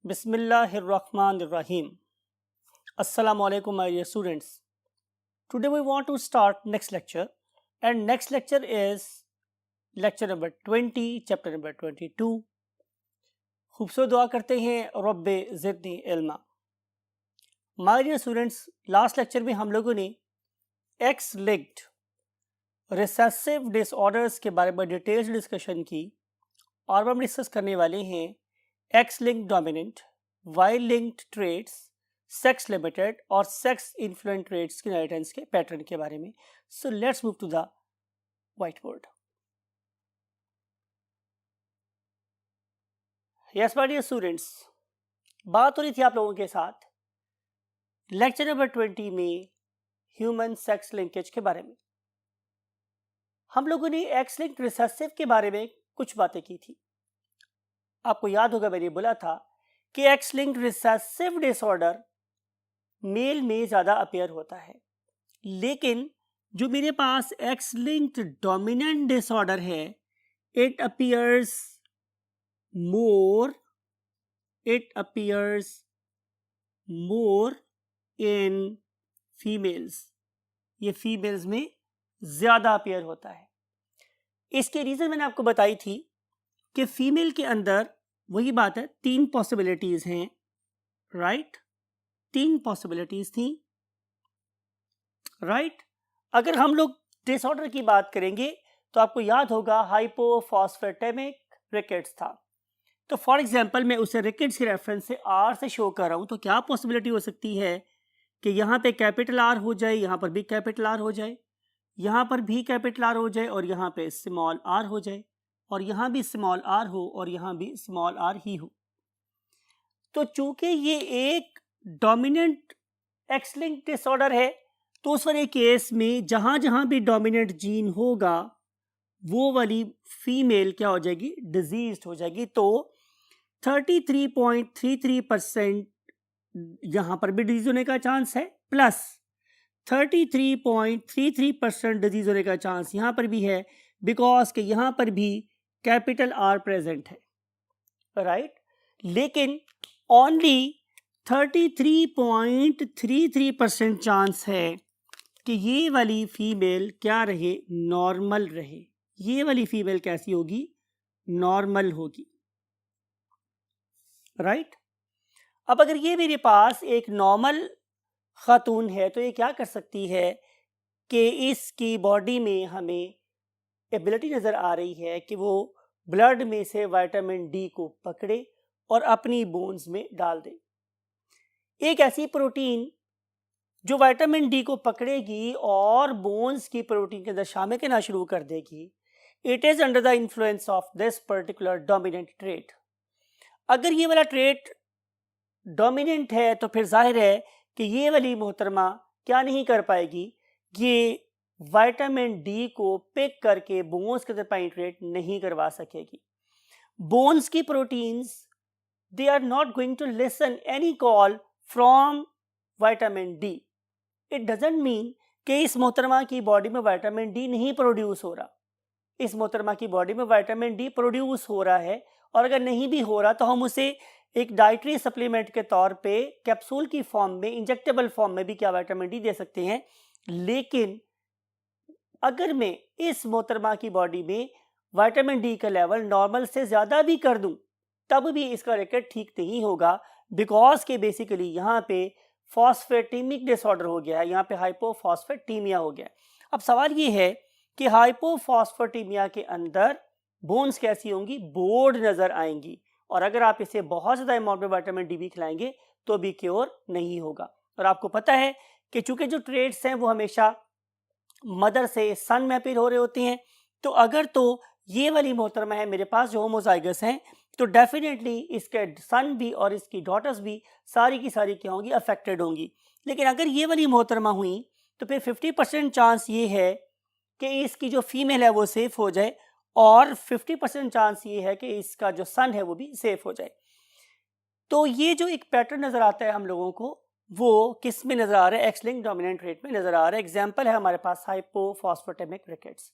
Bismillahirrahmanirrahim. Assalamu alaikum my dear students. Today we want to start next lecture, and next lecture is lecture number 20, chapter number 22. खूबसूरत दुआ करते हैं रब्बे ज़िदनी इल्मा। My dear students, last lecture में हम लोगों ने x linked recessive disorders के बारे में डिटेल्स डिस्कशन की और हम डिस्कस करने वाले हैं X linked dominant, Y linked traits, sex limited और सेक्स इन्फ्लुएंट ट्रेड्स के इनहेरिटेंस के पैटर्न के बारे में। So let's move to the whiteboard. Yes my dear students, बात हो रही थी आप लोगों के साथ लेक्चर नंबर 20 में ह्यूमन सेक्स लिंकेज के बारे में। हम लोगों ने एक्स लिंक्ड रिसेसिव के बारे में कुछ बातें की थी। आपको याद होगा मैंने बोला था कि X linked recessive disorder male में ज़्यादा अपीयर होता है, लेकिन जो मेरे पास एक्स लिंक्ड डोमिनेंट डिसऑर्डर है it appears more in females. ये फीमेल्स में ज़्यादा अपीयर होता है। इसके रीज़न मैंने आपको बताई थी कि फीमेल के अंदर वही बात है, 3 पॉसिबिलिटीज़ हैं, राइट? 3 पॉसिबिलिटीज़ थी, राइट? अगर हम लोग डिसऑर्डर की बात करेंगे तो आपको याद होगा हाइपोफॉस्फेटेमिक रिकेट्स था। तो फॉर एग्जांपल मैं उसे रिकेट्स के रेफरेंस से आर से शो कर रहा हूँ, तो क्या पॉसिबिलिटी हो सकती है कि यहाँ पे कैपिटल आर हो जाए, यहाँ पर भी कैपिटल आर हो जाए, यहाँ पर भी कैपिटल आर हो जाए और यहाँ पे स्मॉल आर हो जाए, और यहाँ भी स्मॉल आर हो और यहाँ भी स्मॉल आर ही हो। तो चूंकि ये एक डोमिनेंट एक्स लिंक्ड डिसऑर्डर है, तो उस वाले केस में जहाँ जहाँ भी डोमिनेंट जीन होगा वो वाली फीमेल क्या हो जाएगी? डिजीज्ड हो जाएगी। तो 33.33% यहाँ पर भी डिजीज होने का चांस है, प्लस 33.33% डिजीज होने का चांस यहाँ पर भी है, बिकॉज के यहाँ पर भी कैपिटल आर प्रेजेंट है, राइट? लेकिन ओनली 33.33% चांस है कि ये वाली फीमेल क्या रहे? नॉर्मल रहे। ये वाली फीमेल कैसी होगी? नॉर्मल होगी, राइट? अब अगर ये मेरे पास एक नॉर्मल खातून है तो ये क्या कर सकती है कि इसकी बॉडी में हमें एबिलिटी नज़र आ रही है कि वो ब्लड में से विटामिन डी को पकड़े और अपनी बोन्स में डाल दे। एक ऐसी प्रोटीन जो विटामिन डी को पकड़ेगी और बोन्स की प्रोटीन के अंदर शामिल करना शुरू कर देगी, it is under the influence of this particular dominant trait. अगर ये वाला ट्रेट डोमिनेंट है तो फिर जाहिर है कि ये वाली मोहतरमा क्या नहीं कर पाएगी? ये विटामिन डी को पिक करके बोन्स के अंदर पेनिट्रेट नहीं करवा सकेगी। बोन्स की proteins they are not going to listen any call from vitamin D. It doesn't mean कि इस मोहतरमा की बॉडी में विटामिन डी नहीं प्रोड्यूस हो रहा। इस मोहतरमा की बॉडी में विटामिन डी प्रोड्यूस हो रहा है, और अगर नहीं भी हो रहा तो हम उसे एक डाइटरी सप्लीमेंट के तौर पे कैप्सूल की फॉर्म में, इंजेक्टेबल फॉर्म में भी क्या विटामिन डी दे सकते हैं। लेकिन अगर मैं इस मोहतरमा की बॉडी में विटामिन डी का लेवल नॉर्मल से ज़्यादा भी कर दूं तब भी इसका रिकेट ठीक नहीं होगा, बिकॉज के बेसिकली यहाँ पे फॉस्फेटेमिक डिसऑर्डर हो गया है, यहाँ पे हाइपोफॉस्फेटीमिया हो गया है। अब सवाल ये है कि हाइपोफॉस्फेटीमिया के अंदर बोन्स कैसी होंगी? बोर्ड नज़र आएंगी, और अगर आप इसे बहुत ज़्यादा अमाउंट में विटामिन डी भी खिलाएंगे तो भी क्योर नहीं होगा। और आपको पता है कि चूंकि जो ट्रेड्स हैं वो हमेशा मदर से सन में अपीयर हो रहे होते हैं, तो अगर तो ये वाली मोहतरमा है मेरे पास जो होमोजाइगस हैं, तो डेफिनेटली इसके सन भी और इसकी डॉटर्स भी सारी की सारी क्या होंगी? अफेक्टेड होंगी। लेकिन अगर ये वाली मोहतरमा हुई तो फिर 50% चांस ये है कि इसकी जो फीमेल है वो सेफ हो जाए, और 50% चांस ये है कि इसका जो सन है वो भी सेफ हो जाए। तो ये जो एक पैटर्न नज़र आता है हम लोगों को, वो किस में नज़र आ रहा है? एक्स लिंक्ड डोमिनेंट ट्रेट में नज़र आ रहा है। एग्जाम्पल है हमारे पास hypophosphatemic rickets.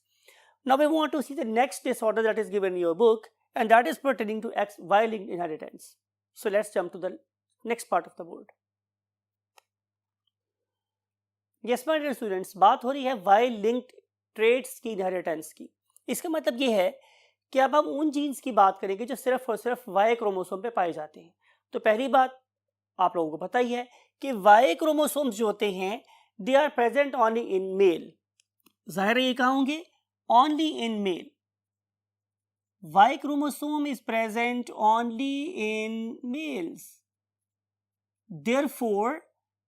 Now we want to see the next disorder that is given in your book, and that is pertaining to XY linked inheritance. So let's jump to the next part of the board. Yes my dear students, बात हो रही है Y linked traits की inheritance की। इसका मतलब ये है कि अब हम उन जीन्स की बात करेंगे जो सिर्फ और सिर्फ Y क्रोमोसोम पे पाए जाते हैं। तो पहली बात आप लोगों को पता ही है कि Y क्रोमोसोम्स जो होते हैं they are present only in male. जाहिर है ये कहाँ होंगे? Only in male. Y chromosome is present only in males. Therefore,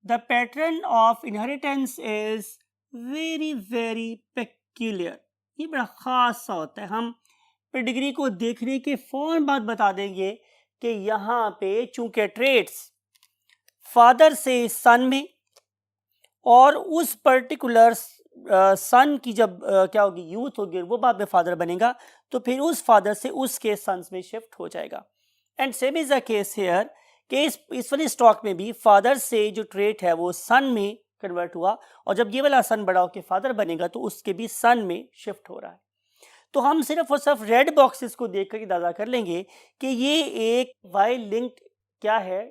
the pattern of inheritance is very peculiar. ये बड़ा खास सा होता है। हम पेडिग्री को देखने के फौरन बाद बता देंगे कि यहाँ पे चूंकि ट्रेट्स फादर से सन में और उस पर्टिकुलर सन की जब क्या होगी, यूथ होगी, वो बाद में फादर बनेगा, तो फिर उस फादर से उसके सन्स में शिफ्ट हो जाएगा। And same is the case hair कि इस वाली स्टॉक में भी फादर से जो ट्रेट है वो सन में कन्वर्ट हुआ, और जब ये वाला सन बड़ा होकर फादर बनेगा तो उसके भी सन में शिफ्ट हो रहा है। तो हम सिर्फ और सिर्फ रेड बॉक्सेस को देखकर अंदाजा कर लेंगे कि ये एक वाई लिंक्ड क्या है,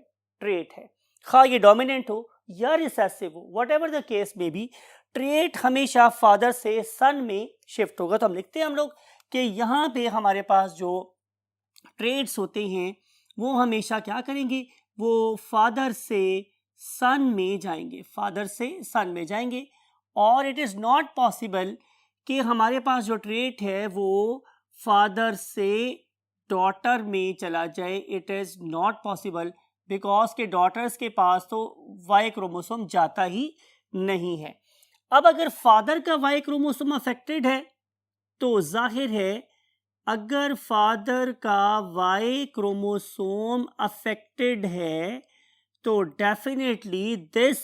ट्रेट है। खा ये डोमिनेंट हो या रिसेसिव हो, वट एवर द केस में भी ट्रेट हमेशा फादर से सन में शिफ्ट होगा। तो हम लिखते हैं हम लोग कि यहाँ पे हमारे पास जो ट्रेट्स होते हैं वो हमेशा क्या करेंगे, वो फादर से सन में जाएंगे, फादर से सन में जाएंगे। और इट इज़ नॉट पॉसिबल कि हमारे पास जो ट्रेट है वो फादर से डॉटर में चला जाए। It is not possible because के डॉटर्स के पास तो वाई क्रोमोसोम जाता ही नहीं है। अब अगर फादर का वाई क्रोमोसोम अफेक्टेड है तो जाहिर है अगर फादर का वाई क्रोमोसोम अफेक्टेड है तो definitely this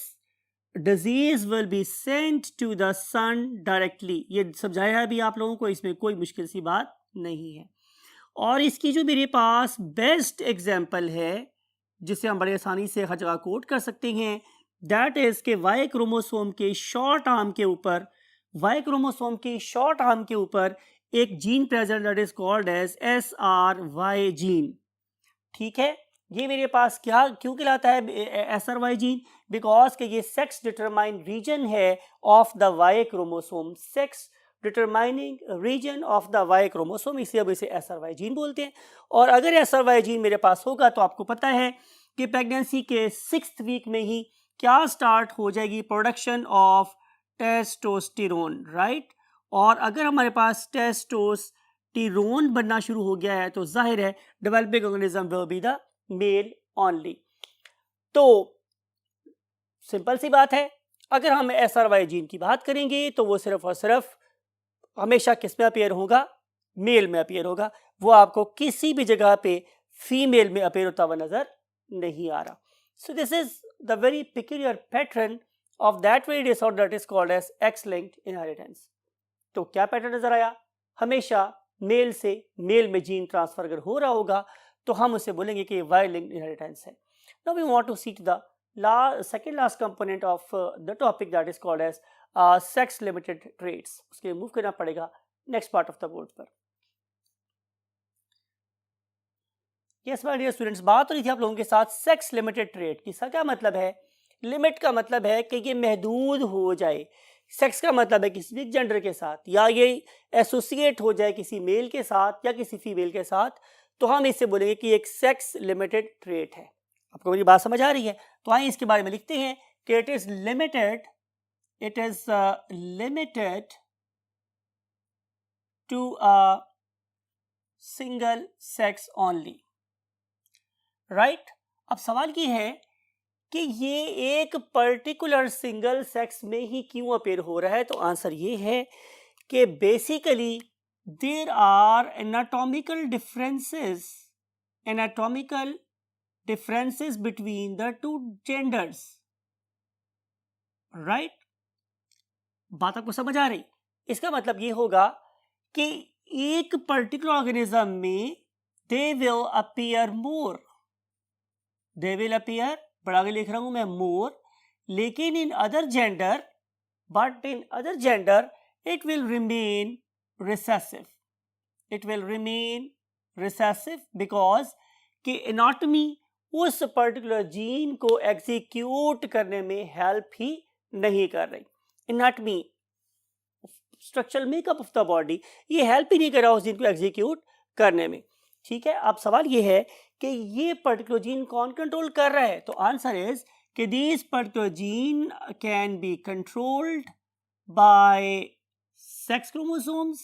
disease will be sent to the son directly. ये समझाया है अभी आप लोगों को, इसमें कोई मुश्किल सी बात नहीं है। और इसकी जो मेरे पास बेस्ट एग्जाम्पल है जिसे हम बड़े आसानी से हर जगह कोट कर सकते हैं, दैट इज के वाई क्रोमोसोम के शॉर्ट आर्म के ऊपर, वाई क्रोमोसोम की शॉर्ट आर्म के ऊपर एक gene present that is called as SRY gene. ठीक है, ये मेरे पास क्या क्यों कहलाता है SRY जीन? बिकॉज के ये सेक्स डिटरमाइन रीजन है of the Y chromosome, sex determining region of the Y chromosome, इसलिए अब इसे SRY जीन बोलते हैं। और अगर SRY जीन मेरे पास होगा तो आपको पता है कि प्रेगनेंसी के 6th वीक में ही क्या स्टार्ट हो जाएगी, प्रोडक्शन ऑफ टेस्टोस्टेरोन, राइट। और अगर हमारे पास टेस्टोस्टेरोन बनना शुरू हो गया है तो जाहिर है developing organism will be the male only. तो सिंपल सी बात है, अगर हम SRY जीन की बात करेंगे तो वो सिर्फ और सिर्फ हमेशा किस में अपीयर होगा, मेल में अपीयर होगा। वो आपको किसी भी जगह पे फीमेल में अपीयर होता हुआ नजर नहीं आ रहा। So this is the very peculiar pattern of that very disorder that is called as X-linked inheritance. तो क्या पैटर्न नजर आया? हमेशा मेल से मेल में जीन ट्रांसफर अगर हो रहा होगा तो हम उसे बोलेंगे कि Y-linked इनहेरिटेंस है। Now we want to see to the second last component of the topic that is called as sex limited traits। उसके लिए मूव करना पड़ेगा next part of the board पर। यस माय डियर स्टूडेंट्स, बात हो रही थी आप लोगों के साथ सेक्स लिमिटेड ट्रेट की। इसका क्या मतलब है? लिमिट का मतलब है कि ये महदूद हो जाए। सेक्स का मतलब है किसी भी जेंडर के साथ, या ये एसोसिएट हो जाए किसी मेल के साथ या किसी फीमेल के साथ, तो हम इसे बोलेंगे कि एक सेक्स लिमिटेड ट्रेट है। आपको मेरी बात समझ आ रही है? तो आइए इसके बारे में लिखते हैं कि it is limited to a single sex only, right. अब सवाल ये है कि ये एक पर्टिकुलर सिंगल सेक्स में ही क्यों अपीयर हो रहा है? तो आंसर ये है कि basically there are anatomical differences between the two genders, right? बात आपको समझ आ रही? इसका मतलब ये होगा कि एक पर्टिकुलर ऑर्गेनिज्म में they will appear, बड़ा के लिख रहा हूं मैं more, लेकिन in other gender it will remain recessive, because कि anatomy उस पर्टिकुलर जीन को एग्जीक्यूट करने में हेल्प ही नहीं कर रही। Anatomy, structural makeup of the body, ये हेल्प ही नहीं कर रहा उस जीन को एग्जीक्यूट करने में। ठीक है, अब सवाल ये है कि ये पर्टिकुलर जीन कौन कंट्रोल कर रहा है? तो आंसर इज कि this particular gene can be controlled by sex chromosomes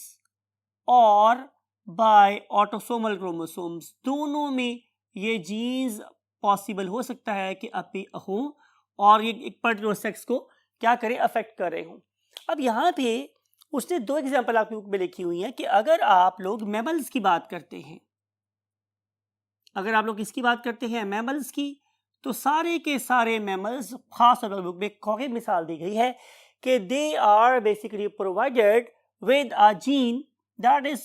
और बाय ऑटोसोमल क्रोमोसोम्स। दोनों में ये जीन्स पॉसिबल हो सकता है कि अपी हो और ये एक पर्टिकुलर सेक्स को क्या करें, अफेक्ट कर रहे हों। अब यहाँ पे उसने दो एग्जांपल आपकी बुक में लिखी हुई हैं कि अगर आप लोग मैमल्स की बात करते हैं, अगर आप लोग इसकी बात करते हैं मैमल्स की, तो सारे के सारे मैमल्स, खास तौर पर बुक में खौगे मिसाल दी गई है कि they are basically provided with a gene that is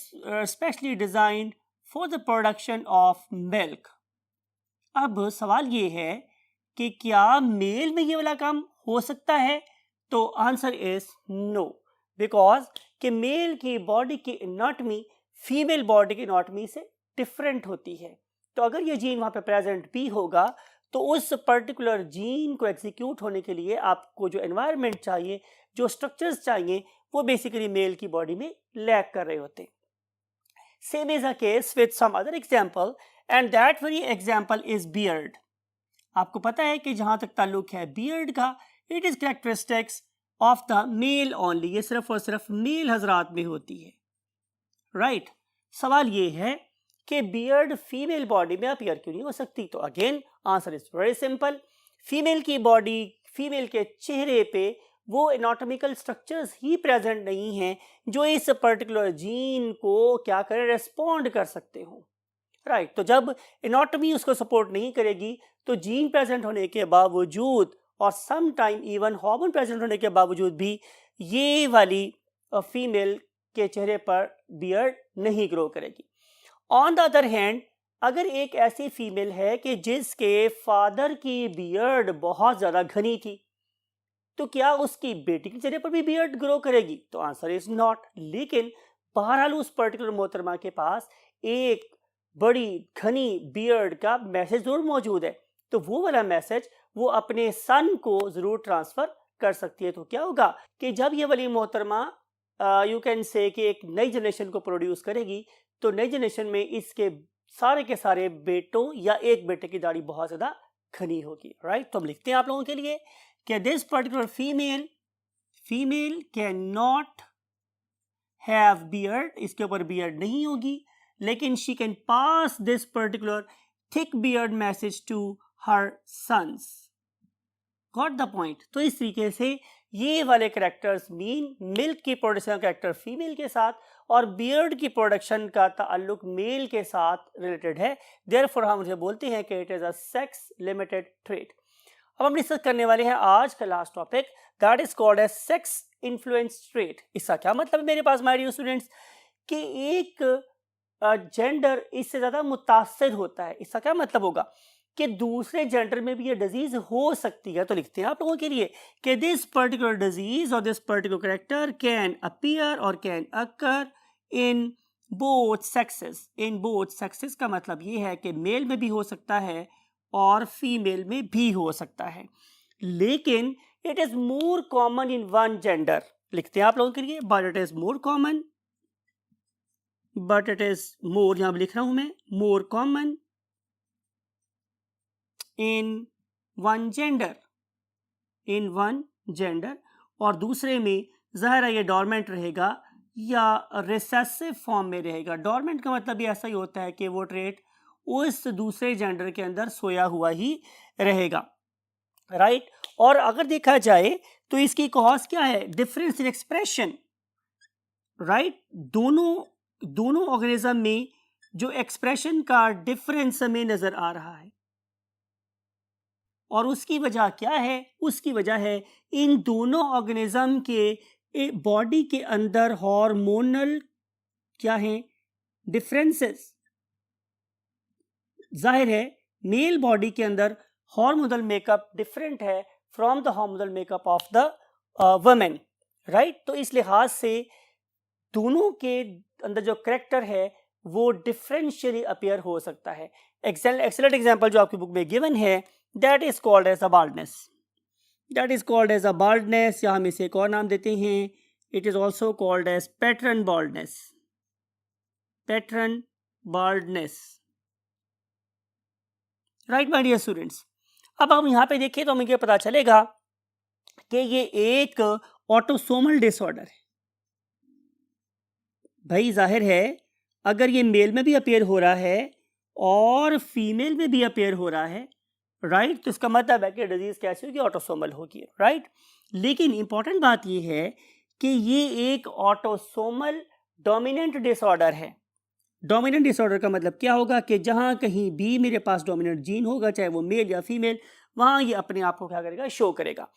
specially designed for the production of milk. अब सवाल ये है कि क्या मेल में ये वाला काम हो सकता है? तो आंसर इज नो, बिकॉज कि मेल की बॉडी की एनाटॉमी फीमेल बॉडी की एनाटॉमी से डिफरेंट होती है। तो अगर ये जीन वहाँ पे प्रेजेंट भी होगा तो उस पर्टिकुलर जीन को एग्जीक्यूट होने के लिए आपको जो एनवायरनमेंट चाहिए, जो स्ट्रक्चर्स चाहिए, वो बेसिकली मेल की बॉडी में लैक कर रहे होते। Same is a case with some other example and that very example is beard. आपको पता है कि जहां तक ताल्लुक है बियर्ड का, it is characteristics of the male only, ये सिर्फ और सिर्फ मेल हजरात में होती है, राइट। सवाल ये है कि बियर्ड फीमेल बॉडी में अपीयर क्यों नहीं हो सकती? तो again answer is very simple. Female की बॉडी, फीमेल के चेहरे पे वो एनाटॉमिकल स्ट्रक्चर्स ही प्रेजेंट नहीं हैं जो इस पर्टिकुलर जीन को क्या करें, रेस्पॉन्ड कर सकते हो, राइट। तो जब एनाटॉमी उसको सपोर्ट नहीं करेगी तो जीन प्रेजेंट होने के बावजूद और some time even hormone present होने के बावजूद भी ये वाली फीमेल के चेहरे पर बियर्ड नहीं ग्रो करेगी। ऑन द अदर हैंड, अगर एक ऐसी फीमेल है कि जिसके फादर की बियर्ड बहुत ज़्यादा घनी थी, तो क्या उसकी बेटी के चेहरे पर भी बियर्ड ग्रो करेगी? तो आंसर इज नॉट। लेकिन बहरहाल उस पर्टिकुलर मोहतरमा के पास एक बड़ी घनी बियर्ड का मैसेज जरूर मौजूद है, तो वो वाला मैसेज वो अपने सन को जरूर ट्रांसफर कर सकती है। तो क्या होगा कि जब ये वाली मोहतरमा यू कैन से कि एक नई जनरेशन को प्रोड्यूस करेगी, तो नई जनरेशन में इसके सारे के सारे बेटों या एक बेटे की दाढ़ी बहुत ज्यादा घनी होगी, राइट। तो हम लिखते हैं आप लोगों के लिए कि this particular female can not have beard, इसके ऊपर बियर्ड नहीं होगी, लेकिन she can pass this particular thick beard message to her sons. Got the point? तो इस तरीके से ये वाले कैरेक्टर्स मीन मिल्क की प्रोडक्शन का कैरेक्टर फीमेल के साथ और बियर्ड की प्रोडक्शन का ताल्लुक मेल के साथ रिलेटेड है। देयरफॉर हम उसे बोलते हैं कि it is a sex limited trait. अब हम डिस्कस करने वाले हैं आज का last topic, that is called as sex influence trait. इसका क्या मतलब है मेरे पास माय डियर स्टूडेंट्स कि एक जेंडर इससे ज्यादा मुतासिर होता है। इसका क्या मतलब होगा कि दूसरे जेंडर में भी ये डिजीज हो सकती है। तो लिखते हैं आप लोगों के लिए कि दिस पर्टिकुलर डिजीज और this particular character can appear और can occur in both sexes. In both sexes का मतलब ये है कि मेल में भी हो सकता है और फीमेल में भी हो सकता है, लेकिन it is more common in one gender. लिखते हैं आप लोगों के लिए but it is more common, but it is more, यहां लिख रहा हूं मैं, more common in one gender, in one gender, और दूसरे में ज़ाहिर है ये डोरमेंट रहेगा या रिसेसिव फॉर्म में रहेगा। डोरमेंट का मतलब भी ऐसा ही होता है कि वो ट्रेट उस दूसरे जेंडर के अंदर सोया हुआ ही रहेगा, राइट। और अगर देखा जाए तो इसकी कॉज क्या है, डिफरेंस इन एक्सप्रेशन, राइट। दोनों ऑर्गेनिज्म में जो एक्सप्रेशन का डिफरेंस हमें नजर आ रहा है, और उसकी वजह क्या है? उसकी वजह है इन दोनों ऑर्गेनिज्म के बॉडी के अंदर हार्मोनल क्या है, डिफरेंसेस। जाहिर है मेल बॉडी के अंदर हार्मोनल मेकअप डिफरेंट है from the hormonal makeup of the women, right. तो इस लिहाज से दोनों के अंदर जो करेक्टर है वो डिफरेंशियली अपीयर हो सकता है। एक्सेलेंट एग्जाम्पल जो आपकी बुक में गिवन है, that is called as a baldness, that is called as a baldness, या हम इसे एक और नाम देते हैं, it is also called as pattern baldness, pattern baldness. Right my dear students, अब हम यहाँ पे देखें तो हमें ये पता चलेगा कि ये एक ऑटोसोमल डिसऑर्डर है। भाई जाहिर है अगर ये मेल में भी अपीयर हो रहा है और फीमेल में भी अपीयर हो रहा है, राइट, तो इसका मतलब है कि डिजीज कैसी होगी, ऑटोसोमल होगी, राइट। लेकिन इंपॉर्टेंट बात ये है कि ये एक ऑटोसोमल डोमिनेंट डिसऑर्डर है। डोमिनेंट डिसऑर्डर का मतलब क्या होगा कि जहां कहीं भी मेरे पास डोमिनेंट जीन होगा, चाहे वो मेल या फीमेल, वहां ये अपने आप को क्या करेगा, शो करेगा।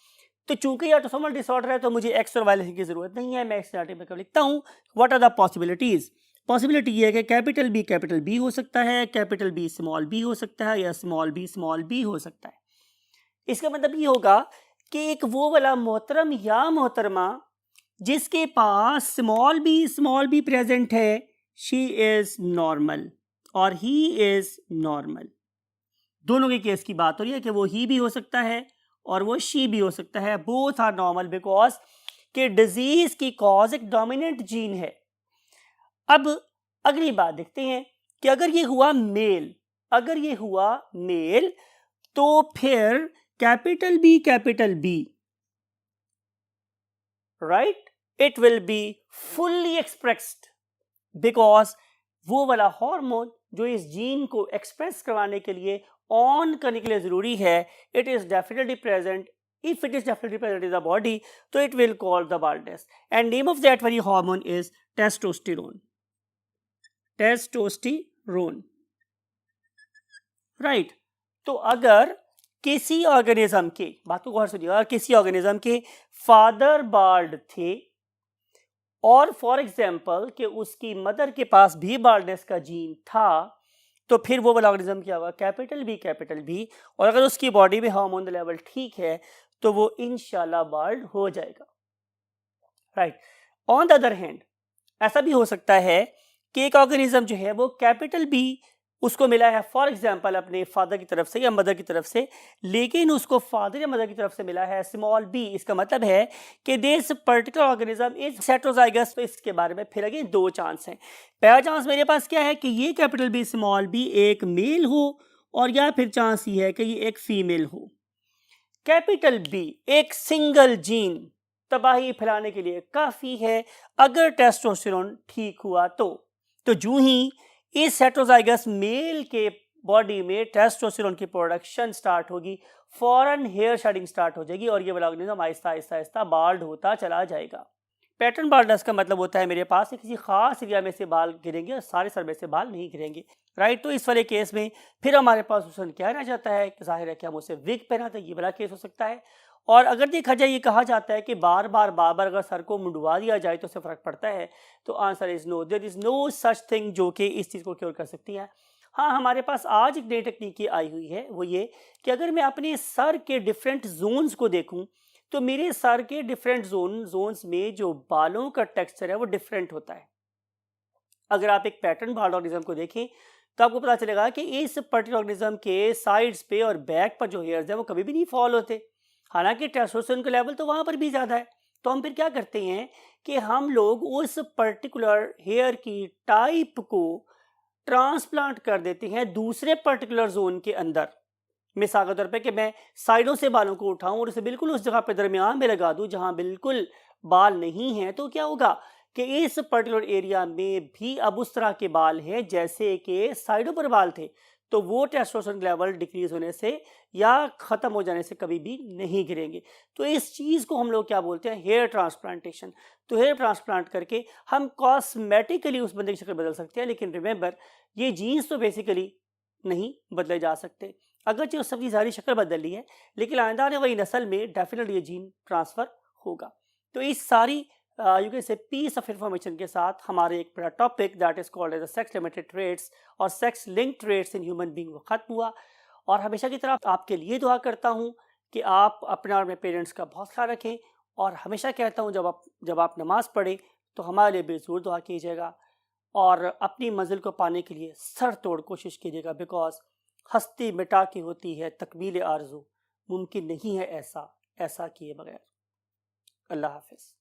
तो चूंकि ऑटोसोमल डिसऑर्डर है तो मुझे एक्स और वाई लिखने की जरूरत नहीं है, मैं एक्स में कब लिखता हूं, what are the possibilities. Possibility ये है कि कैपिटल बी हो सकता है, कैपिटल बी स्मॉल बी हो सकता है, या स्मॉल बी हो सकता है। इसका मतलब ये होगा कि एक वो वाला मोहतरम या मोहतरमा जिसके पास स्मॉल बी प्रेजेंट है, शी इज नॉर्मल और ही इज नॉर्मल। दोनों के केस की बात हो रही है कि वो ही भी हो सकता है और वो शी भी हो सकता है। बोथ आर नॉर्मल बिकॉज कि डिजीज की कॉज एक डोमिनेंट जीन है। अब अगली बात देखते हैं कि अगर ये हुआ मेल, तो फिर capital B, right, it will be fully expressed because वो वाला हार्मोन जो इस जीन को एक्सप्रेस करवाने के लिए, ऑन करने के लिए जरूरी है, it is definitely present. If it is definitely present in the body, so it will cause the baldness. And name of that very hormone is testosterone. Testosterone. Right. तो अगर किसी ऑर्गेनिज्म के, बात को गौर से सुनिएगा, किसी ऑर्गेनिज्म के फादर बाल्ड थे और फॉर एग्जाम्पल कि उसकी मदर के पास भी बाल्डनेस का जीन था, तो फिर वो वाला ऑर्गेनिज्म क्या होगा, कैपिटल बी, और अगर उसकी बॉडी में हार्मोन लेवल ठीक है तो वो इंशाल्लाह बाल्ड हो जाएगा, right. On the other hand ऐसा भी हो सकता है कि एक ऑर्गेनिज्म जो है वो कैपिटल बी उसको मिला है फॉर एग्जांपल अपने फादर की तरफ से या मदर की तरफ से, लेकिन उसको फादर या मदर की तरफ से मिला है स्मॉल बी। इसका मतलब है कि this particular organism is heterozygous. तो इसके बारे में फिर अगेन दो चांस हैं। पहला चांस मेरे पास क्या है कि ये कैपिटल बी स्मॉल बी एक मेल हो, और या फिर चांस ये है कि ये एक फीमेल हो। कैपिटल बी एक सिंगल जीन तबाही फैलाने के लिए काफी है अगर टेस्टोस्टेरोन ठीक हुआ तो जूं ही इस हेटेरोजाइगस मेल के बॉडी में टेस्टोस्टेरोन की प्रोडक्शन स्टार्ट होगी, फौरन हेयर शेडिंग स्टार्ट हो जाएगी और ये वाला ऑर्गेनिज्म आहिस्ता आहिस्ता बाल्ड होता चला जाएगा। पैटर्न बाल्डनेस का मतलब होता है मेरे पास किसी खास एरिया में से बाल गिरेंगे और सारे सर में से बाल नहीं गिरेंगे, राइट। तो इस वाले केस में फिर हमारे पास ऑप्शन क्या रहना चाहता है कि जाहिर है कि हम उसे विग पहनाते हैं, ये वाला केस हो सकता है। और अगर देखा जाए, ये कहा जाता है कि बार बार अगर सर को मुंडवा दिया जाए तो उससे फर्क पड़ता है, तो answer is no, there is no such thing जो कि इस चीज़ को क्योर कर सकती है। हाँ, हमारे पास आज एक नई टेक्निक आई हुई है, वो ये कि अगर मैं अपने सर के डिफरेंट जोन्स को देखूं तो मेरे सर के डिफरेंट जोन्स में जो बालों का टेक्सचर है वो डिफरेंट होता है। अगर आप एक पैटर्न बाल्ड ऑर्गेनिज्म को देखें तो आपको पता चलेगा कि इस पर्टिकुलर ऑर्गेनिज्म के साइड्स पे और बैक पर जो हेयर्स हैं वो कभी भी नहीं फॉल होते, हालांकि टेस्टोस्टेरोन का लेवल तो वहां पर भी ज़्यादा है। तो हम फिर क्या करते हैं कि हम लोग उस पर्टिकुलर हेयर की टाइप को ट्रांसप्लांट कर देते हैं दूसरे पर्टिकुलर जोन के अंदर। मिसाल के तौर पे कि मैं साइडों से बालों को उठाऊं और उसे बिल्कुल उस जगह पे दरमियान में लगा दूं जहां बिल्कुल बाल नहीं है, तो क्या होगा कि इस पर्टिकुलर एरिया में भी अब उस तरह के बाल हैं जैसे कि साइडों पर बाल थे, तो वो टेस्टोस्टेरोन लेवल डिक्रीज होने से या खत्म हो जाने से कभी भी नहीं गिरेंगे। तो इस चीज़ को हम लोग क्या बोलते हैं, हेयर ट्रांसप्लांटेशन। तो हेयर ट्रांसप्लांट करके हम कॉस्मेटिकली उस बंदे की शक्ल बदल सकते हैं, लेकिन रिमेंबर ये जीन्स तो बेसिकली नहीं बदले जा सकते। अगरचे उस सबकी सारी शक्ल बदल ली है, लेकिन आइंदा आने वाली नस्ल में डेफिनेटली ये जीन ट्रांसफर होगा। तो इस सारी you can say piece of information के साथ हमारे एक बड़ा topic that is called as sex limited traits और sex linked traits in human being वो खत्म हुआ। और हमेशा की तरह आपके लिए दुआ करता हूँ कि आप अपने और अपने पेरेंट्स का बहुत ख्याल रखें, और हमेशा कहता हूँ जब आप नमाज पढ़ें तो हमारे लिए भी ज़रूर दुआ कीजिएगा। और अपनी मंजिल को पाने के लिए सर तोड़ कोशिश कीजिएगा, बिकॉज हस्ती मिटा के होती है तकमील आरज़ू, मुमकिन नहीं है ऐसा किए बगैर। अल्लाह हाफ़िज़।